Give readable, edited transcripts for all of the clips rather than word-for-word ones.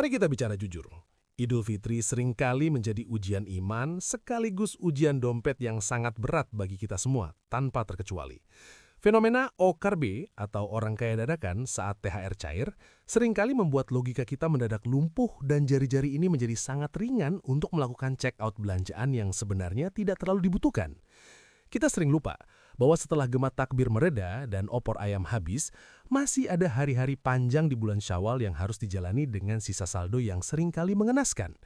Mari kita bicara jujur. Idul Fitri seringkali menjadi ujian iman sekaligus ujian dompet yang sangat berat bagi kita semua, tanpa terkecuali. Fenomena OKB atau orang kaya dadakan saat THR cair seringkali membuat logika kita mendadak lumpuh dan jari-jari ini menjadi sangat ringan untuk melakukan check out belanjaan yang sebenarnya tidak terlalu dibutuhkan. Kita sering lupa bahwa setelah gema takbir mereda dan opor ayam habis, masih ada hari-hari panjang di bulan Syawal yang harus dijalani dengan sisa saldo yang seringkali mengenaskan.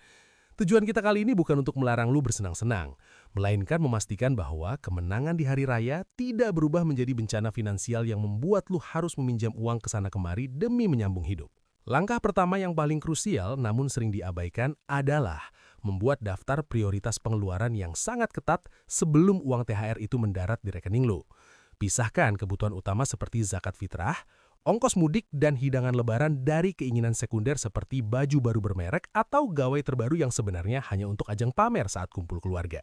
Tujuan kita kali ini bukan untuk melarang lu bersenang-senang, melainkan memastikan bahwa kemenangan di hari raya tidak berubah menjadi bencana finansial yang membuat lu harus meminjam uang ke sana kemari demi menyambung hidup. Langkah pertama yang paling krusial namun sering diabaikan adalah membuat daftar prioritas pengeluaran yang sangat ketat sebelum uang THR itu mendarat di rekening lo. Pisahkan kebutuhan utama seperti zakat fitrah, ongkos mudik, dan hidangan lebaran dari keinginan sekunder seperti baju baru bermerek atau gawai terbaru yang sebenarnya hanya untuk ajang pamer saat kumpul keluarga.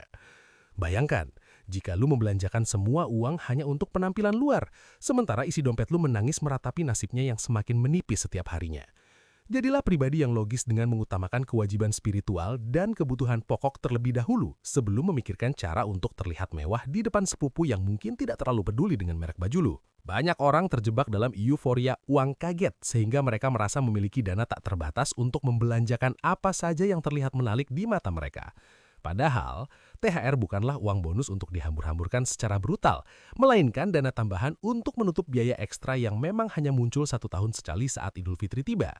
Bayangkan, jika lu membelanjakan semua uang hanya untuk penampilan luar, sementara isi dompet lu menangis meratapi nasibnya yang semakin menipis setiap harinya. Jadilah pribadi yang logis dengan mengutamakan kewajiban spiritual dan kebutuhan pokok terlebih dahulu sebelum memikirkan cara untuk terlihat mewah di depan sepupu yang mungkin tidak terlalu peduli dengan merek baju lu. Banyak orang terjebak dalam euforia uang kaget sehingga mereka merasa memiliki dana tak terbatas untuk membelanjakan apa saja yang terlihat menarik di mata mereka. Padahal, THR bukanlah uang bonus untuk dihambur-hamburkan secara brutal, melainkan dana tambahan untuk menutup biaya ekstra yang memang hanya muncul 1 tahun sekali saat Idul Fitri tiba.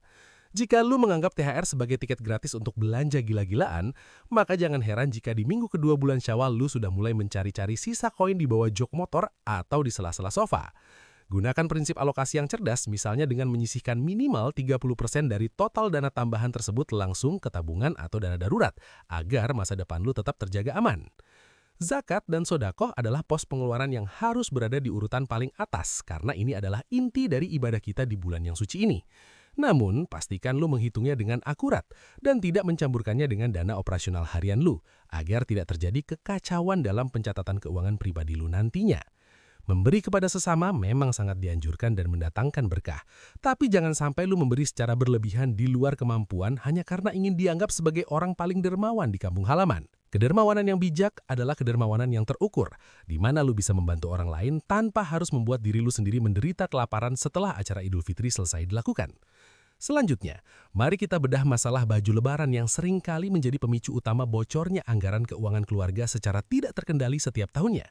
Jika lu menganggap THR sebagai tiket gratis untuk belanja gila-gilaan, maka jangan heran jika di minggu kedua bulan Syawal lu sudah mulai mencari-cari sisa koin di bawah jok motor atau di sela-sela sofa. Gunakan prinsip alokasi yang cerdas, misalnya dengan menyisihkan minimal 30% dari total dana tambahan tersebut langsung ke tabungan atau dana darurat, agar masa depan lu tetap terjaga aman. Zakat dan sodakoh adalah pos pengeluaran yang harus berada di urutan paling atas, karena ini adalah inti dari ibadah kita di bulan yang suci ini. Namun, pastikan lu menghitungnya dengan akurat dan tidak mencampurkannya dengan dana operasional harian lu, agar tidak terjadi kekacauan dalam pencatatan keuangan pribadi lu nantinya. Memberi kepada sesama memang sangat dianjurkan dan mendatangkan berkah. Tapi jangan sampai lu memberi secara berlebihan di luar kemampuan hanya karena ingin dianggap sebagai orang paling dermawan di kampung halaman. Kedermawanan yang bijak adalah kedermawanan yang terukur, di mana lu bisa membantu orang lain tanpa harus membuat diri lu sendiri menderita kelaparan setelah acara Idul Fitri selesai dilakukan. Selanjutnya, mari kita bedah masalah baju lebaran yang seringkali menjadi pemicu utama bocornya anggaran keuangan keluarga secara tidak terkendali setiap tahunnya.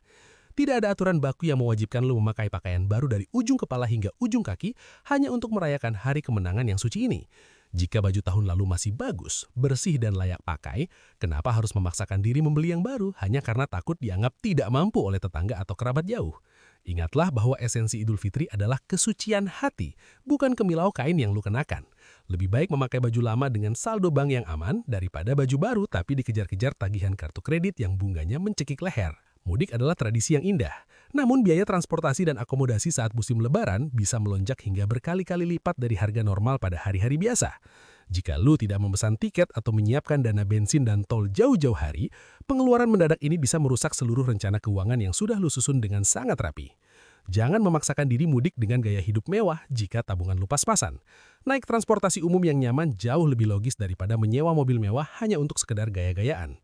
Tidak ada aturan baku yang mewajibkan lu memakai pakaian baru dari ujung kepala hingga ujung kaki hanya untuk merayakan hari kemenangan yang suci ini. Jika baju tahun lalu masih bagus, bersih dan layak pakai, kenapa harus memaksakan diri membeli yang baru hanya karena takut dianggap tidak mampu oleh tetangga atau kerabat jauh? Ingatlah bahwa esensi Idul Fitri adalah kesucian hati, bukan kemilau kain yang lu kenakan. Lebih baik memakai baju lama dengan saldo bank yang aman daripada baju baru tapi dikejar-kejar tagihan kartu kredit yang bunganya mencekik leher. Mudik adalah tradisi yang indah, namun biaya transportasi dan akomodasi saat musim lebaran bisa melonjak hingga berkali-kali lipat dari harga normal pada hari-hari biasa. Jika lu tidak memesan tiket atau menyiapkan dana bensin dan tol jauh-jauh hari, pengeluaran mendadak ini bisa merusak seluruh rencana keuangan yang sudah lu susun dengan sangat rapi. Jangan memaksakan diri mudik dengan gaya hidup mewah jika tabungan lu pas-pasan. Naik transportasi umum yang nyaman jauh lebih logis daripada menyewa mobil mewah hanya untuk sekedar gaya-gayaan.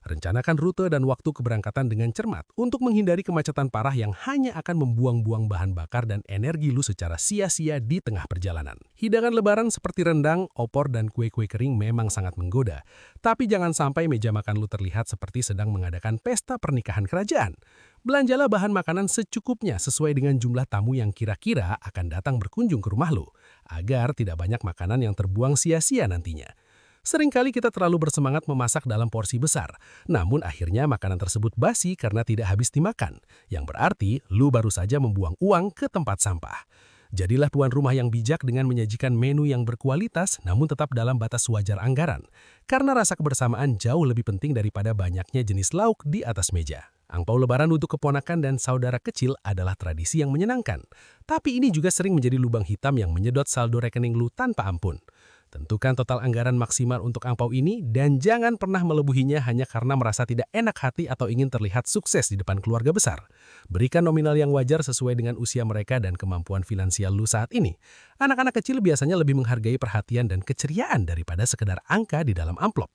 Rencanakan rute dan waktu keberangkatan dengan cermat untuk menghindari kemacetan parah yang hanya akan membuang-buang bahan bakar dan energi lu secara sia-sia di tengah perjalanan. Hidangan lebaran seperti rendang, opor, dan kue-kue kering memang sangat menggoda. Tapi jangan sampai meja makan lu terlihat seperti sedang mengadakan pesta pernikahan kerajaan. Belanjalah bahan makanan secukupnya sesuai dengan jumlah tamu yang kira-kira akan datang berkunjung ke rumah lu, agar tidak banyak makanan yang terbuang sia-sia nantinya. Seringkali kita terlalu bersemangat memasak dalam porsi besar, namun akhirnya makanan tersebut basi karena tidak habis dimakan, yang berarti lu baru saja membuang uang ke tempat sampah. Jadilah tuan rumah yang bijak dengan menyajikan menu yang berkualitas namun tetap dalam batas wajar anggaran, karena rasa kebersamaan jauh lebih penting daripada banyaknya jenis lauk di atas meja. Angpau lebaran untuk keponakan dan saudara kecil adalah tradisi yang menyenangkan, tapi ini juga sering menjadi lubang hitam yang menyedot saldo rekening lu tanpa ampun. Tentukan total anggaran maksimal untuk angpau ini dan jangan pernah melebihinya hanya karena merasa tidak enak hati atau ingin terlihat sukses di depan keluarga besar. Berikan nominal yang wajar sesuai dengan usia mereka dan kemampuan finansial lu saat ini. Anak-anak kecil biasanya lebih menghargai perhatian dan keceriaan daripada sekedar angka di dalam amplop.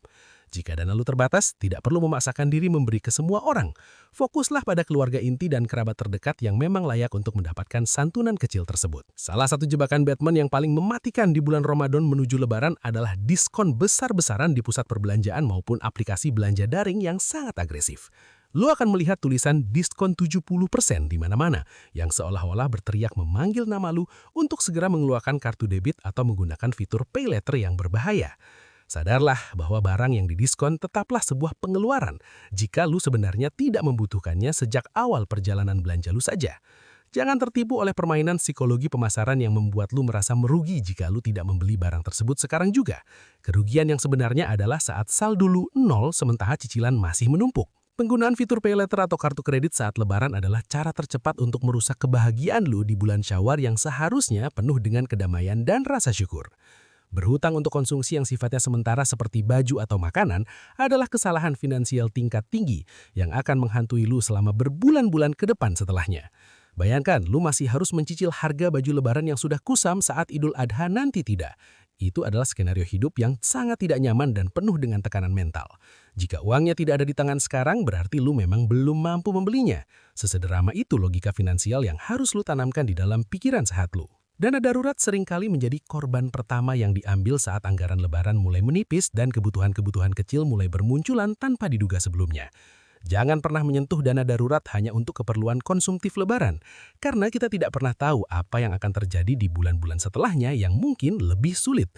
Jika dana lu terbatas, tidak perlu memaksakan diri memberi ke semua orang. Fokuslah pada keluarga inti dan kerabat terdekat yang memang layak untuk mendapatkan santunan kecil tersebut. Salah satu jebakan Batman yang paling mematikan di bulan Ramadan menuju Lebaran adalah diskon besar-besaran di pusat perbelanjaan maupun aplikasi belanja daring yang sangat agresif. Lu akan melihat tulisan diskon 70% di mana-mana yang seolah-olah berteriak memanggil nama lu untuk segera mengeluarkan kartu debit atau menggunakan fitur pay later yang berbahaya. Sadarlah bahwa barang yang didiskon tetaplah sebuah pengeluaran jika lu sebenarnya tidak membutuhkannya sejak awal perjalanan belanja lu saja. Jangan tertipu oleh permainan psikologi pemasaran yang membuat lu merasa merugi jika lu tidak membeli barang tersebut sekarang juga. Kerugian yang sebenarnya adalah saat saldo lu nol sementara cicilan masih menumpuk. Penggunaan fitur pay later atau kartu kredit saat lebaran adalah cara tercepat untuk merusak kebahagiaan lu di bulan Syawal yang seharusnya penuh dengan kedamaian dan rasa syukur. Berhutang untuk konsumsi yang sifatnya sementara seperti baju atau makanan adalah kesalahan finansial tingkat tinggi yang akan menghantui lu selama berbulan-bulan ke depan setelahnya. Bayangkan, lu masih harus mencicil harga baju lebaran yang sudah kusam saat Idul Adha nanti tidak. Itu adalah skenario hidup yang sangat tidak nyaman dan penuh dengan tekanan mental. Jika uangnya tidak ada di tangan sekarang, berarti lu memang belum mampu membelinya. Sesederhana itu logika finansial yang harus lu tanamkan di dalam pikiran sehat lu. Dana darurat seringkali menjadi korban pertama yang diambil saat anggaran lebaran mulai menipis dan kebutuhan-kebutuhan kecil mulai bermunculan tanpa diduga sebelumnya. Jangan pernah menyentuh dana darurat hanya untuk keperluan konsumtif lebaran, karena kita tidak pernah tahu apa yang akan terjadi di bulan-bulan setelahnya yang mungkin lebih sulit.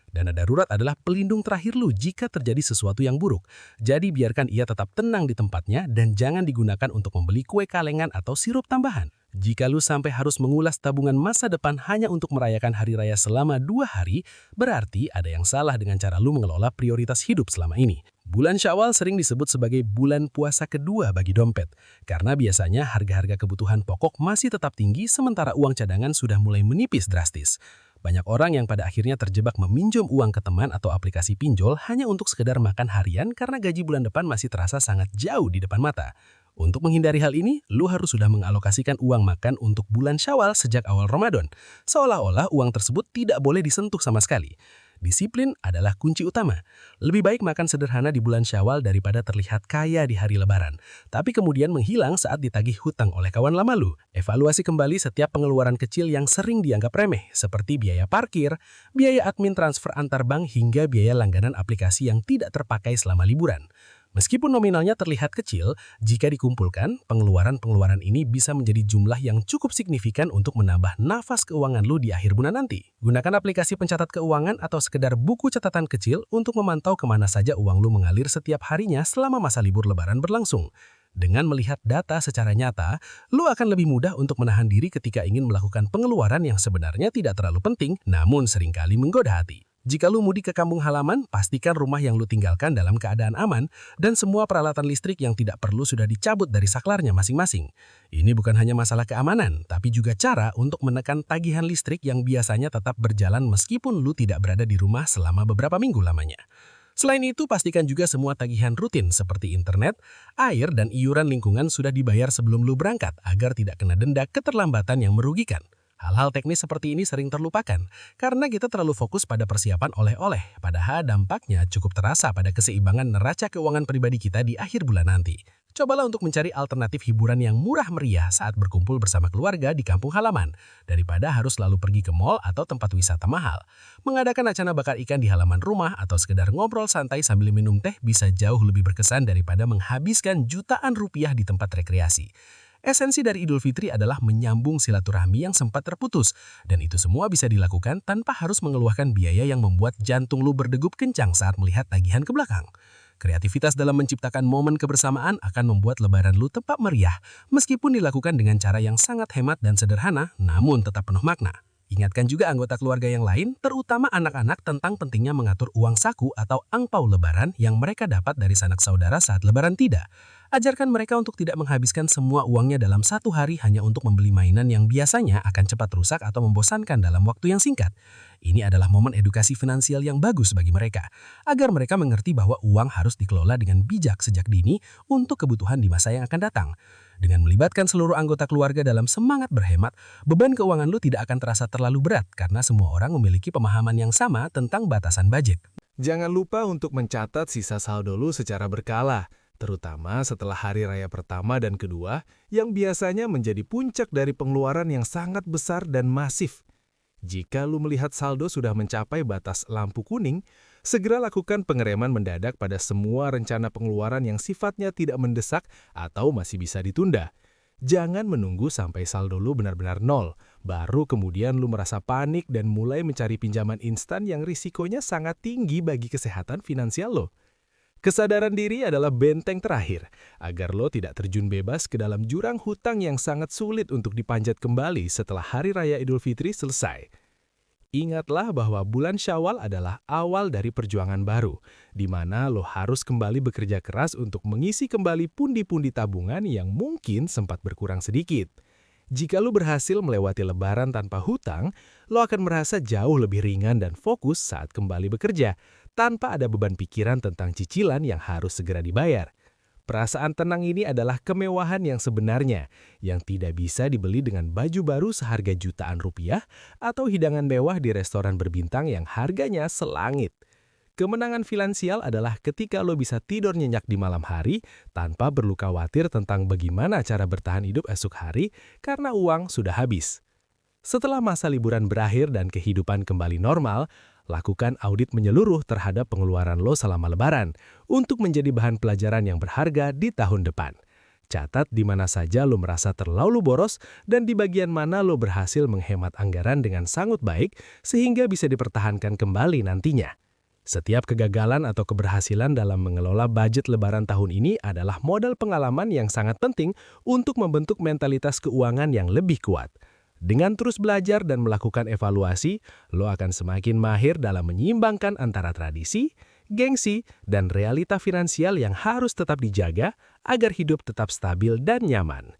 Dana darurat adalah pelindung terakhir lu jika terjadi sesuatu yang buruk. Jadi biarkan ia tetap tenang di tempatnya dan jangan digunakan untuk membeli kue kalengan atau sirup tambahan. Jika lu sampai harus mengulas tabungan masa depan hanya untuk merayakan hari raya selama 2 hari, berarti ada yang salah dengan cara lu mengelola prioritas hidup selama ini. Bulan Syawal sering disebut sebagai bulan puasa kedua bagi dompet, karena biasanya harga-harga kebutuhan pokok masih tetap tinggi sementara uang cadangan sudah mulai menipis drastis. Banyak orang yang pada akhirnya terjebak meminjam uang ke teman atau aplikasi pinjol hanya untuk sekedar makan harian karena gaji bulan depan masih terasa sangat jauh di depan mata. Untuk menghindari hal ini, lu harus sudah mengalokasikan uang makan untuk bulan Syawal sejak awal Ramadan. Seolah-olah uang tersebut tidak boleh disentuh sama sekali. Disiplin adalah kunci utama. Lebih baik makan sederhana di bulan Syawal daripada terlihat kaya di hari Lebaran, tapi kemudian menghilang saat ditagih hutang oleh kawan lama lu. Evaluasi kembali setiap pengeluaran kecil yang sering dianggap remeh, seperti biaya parkir, biaya admin transfer antar bank hingga biaya langganan aplikasi yang tidak terpakai selama liburan. Meskipun nominalnya terlihat kecil, jika dikumpulkan, pengeluaran-pengeluaran ini bisa menjadi jumlah yang cukup signifikan untuk menambah nafas keuangan lu di akhir bulan nanti. Gunakan aplikasi pencatat keuangan atau sekedar buku catatan kecil untuk memantau kemana saja uang lu mengalir setiap harinya selama masa libur lebaran berlangsung. Dengan melihat data secara nyata, lu akan lebih mudah untuk menahan diri ketika ingin melakukan pengeluaran yang sebenarnya tidak terlalu penting, namun seringkali menggoda hati. Jika lu mudik ke kampung halaman, pastikan rumah yang lu tinggalkan dalam keadaan aman dan semua peralatan listrik yang tidak perlu sudah dicabut dari saklarnya masing-masing. Ini bukan hanya masalah keamanan, tapi juga cara untuk menekan tagihan listrik yang biasanya tetap berjalan meskipun lu tidak berada di rumah selama beberapa minggu lamanya. Selain itu, pastikan juga semua tagihan rutin seperti internet, air, dan iuran lingkungan sudah dibayar sebelum lu berangkat agar tidak kena denda keterlambatan yang merugikan. Hal-hal teknis seperti ini sering terlupakan karena kita terlalu fokus pada persiapan oleh-oleh, padahal dampaknya cukup terasa pada keseimbangan neraca keuangan pribadi kita di akhir bulan nanti. Cobalah untuk mencari alternatif hiburan yang murah meriah saat berkumpul bersama keluarga di kampung halaman, daripada harus selalu pergi ke mal atau tempat wisata mahal. Mengadakan acara bakar ikan di halaman rumah atau sekedar ngobrol santai sambil minum teh bisa jauh lebih berkesan daripada menghabiskan jutaan rupiah di tempat rekreasi. Esensi dari Idul Fitri adalah menyambung silaturahmi yang sempat terputus, dan itu semua bisa dilakukan tanpa harus mengeluarkan biaya yang membuat jantung lu berdegup kencang saat melihat tagihan ke belakang. Kreativitas dalam menciptakan momen kebersamaan akan membuat lebaran lu tetap meriah, meskipun dilakukan dengan cara yang sangat hemat dan sederhana, namun tetap penuh makna. Ingatkan juga anggota keluarga yang lain, terutama anak-anak, tentang pentingnya mengatur uang saku atau angpau lebaran yang mereka dapat dari sanak saudara saat lebaran tidak. Ajarkan mereka untuk tidak menghabiskan semua uangnya dalam satu hari hanya untuk membeli mainan yang biasanya akan cepat rusak atau membosankan dalam waktu yang singkat. Ini adalah momen edukasi finansial yang bagus bagi mereka, agar mereka mengerti bahwa uang harus dikelola dengan bijak sejak dini untuk kebutuhan di masa yang akan datang. Dengan melibatkan seluruh anggota keluarga dalam semangat berhemat, beban keuangan lu tidak akan terasa terlalu berat karena semua orang memiliki pemahaman yang sama tentang batasan budget. Jangan lupa untuk mencatat sisa saldo lu secara berkala, terutama setelah hari raya pertama dan kedua yang biasanya menjadi puncak dari pengeluaran yang sangat besar dan masif. Jika lu melihat saldo sudah mencapai batas lampu kuning, segera lakukan pengereman mendadak pada semua rencana pengeluaran yang sifatnya tidak mendesak atau masih bisa ditunda. Jangan menunggu sampai saldo lu benar-benar nol, baru kemudian lu merasa panik dan mulai mencari pinjaman instan yang risikonya sangat tinggi bagi kesehatan finansial lo. Kesadaran diri adalah benteng terakhir, agar lo tidak terjun bebas ke dalam jurang hutang yang sangat sulit untuk dipanjat kembali setelah Hari Raya Idul Fitri selesai. Ingatlah bahwa bulan Syawal adalah awal dari perjuangan baru, di mana lo harus kembali bekerja keras untuk mengisi kembali pundi-pundi tabungan yang mungkin sempat berkurang sedikit. Jika lo berhasil melewati Lebaran tanpa hutang, lo akan merasa jauh lebih ringan dan fokus saat kembali bekerja, tanpa ada beban pikiran tentang cicilan yang harus segera dibayar. Perasaan tenang ini adalah kemewahan yang sebenarnya, yang tidak bisa dibeli dengan baju baru seharga jutaan rupiah atau hidangan mewah di restoran berbintang yang harganya selangit. Kemenangan finansial adalah ketika lo bisa tidur nyenyak di malam hari tanpa perlu khawatir tentang bagaimana cara bertahan hidup esok hari karena uang sudah habis. Setelah masa liburan berakhir dan kehidupan kembali normal, lakukan audit menyeluruh terhadap pengeluaran lo selama Lebaran untuk menjadi bahan pelajaran yang berharga di tahun depan. Catat di mana saja lo merasa terlalu boros dan di bagian mana lo berhasil menghemat anggaran dengan sangat baik sehingga bisa dipertahankan kembali nantinya. Setiap kegagalan atau keberhasilan dalam mengelola budget Lebaran tahun ini adalah modal pengalaman yang sangat penting untuk membentuk mentalitas keuangan yang lebih kuat. Dengan terus belajar dan melakukan evaluasi, lo akan semakin mahir dalam menyeimbangkan antara tradisi, gengsi, dan realita finansial yang harus tetap dijaga agar hidup tetap stabil dan nyaman.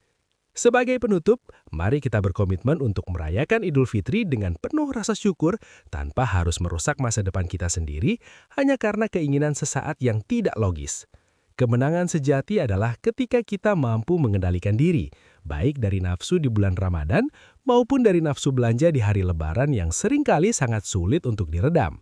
Sebagai penutup, mari kita berkomitmen untuk merayakan Idul Fitri dengan penuh rasa syukur tanpa harus merusak masa depan kita sendiri hanya karena keinginan sesaat yang tidak logis. Kemenangan sejati adalah ketika kita mampu mengendalikan diri, baik dari nafsu di bulan Ramadan maupun dari nafsu belanja di hari Lebaran yang seringkali sangat sulit untuk diredam.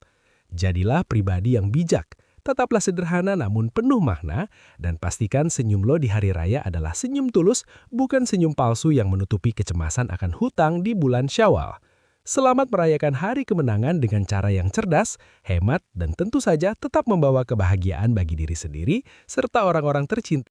Jadilah pribadi yang bijak. Tetaplah sederhana namun penuh makna, dan pastikan senyum lo di hari raya adalah senyum tulus, bukan senyum palsu yang menutupi kecemasan akan hutang di bulan Syawal. Selamat merayakan hari kemenangan dengan cara yang cerdas, hemat, dan tentu saja tetap membawa kebahagiaan bagi diri sendiri serta orang-orang tercinta.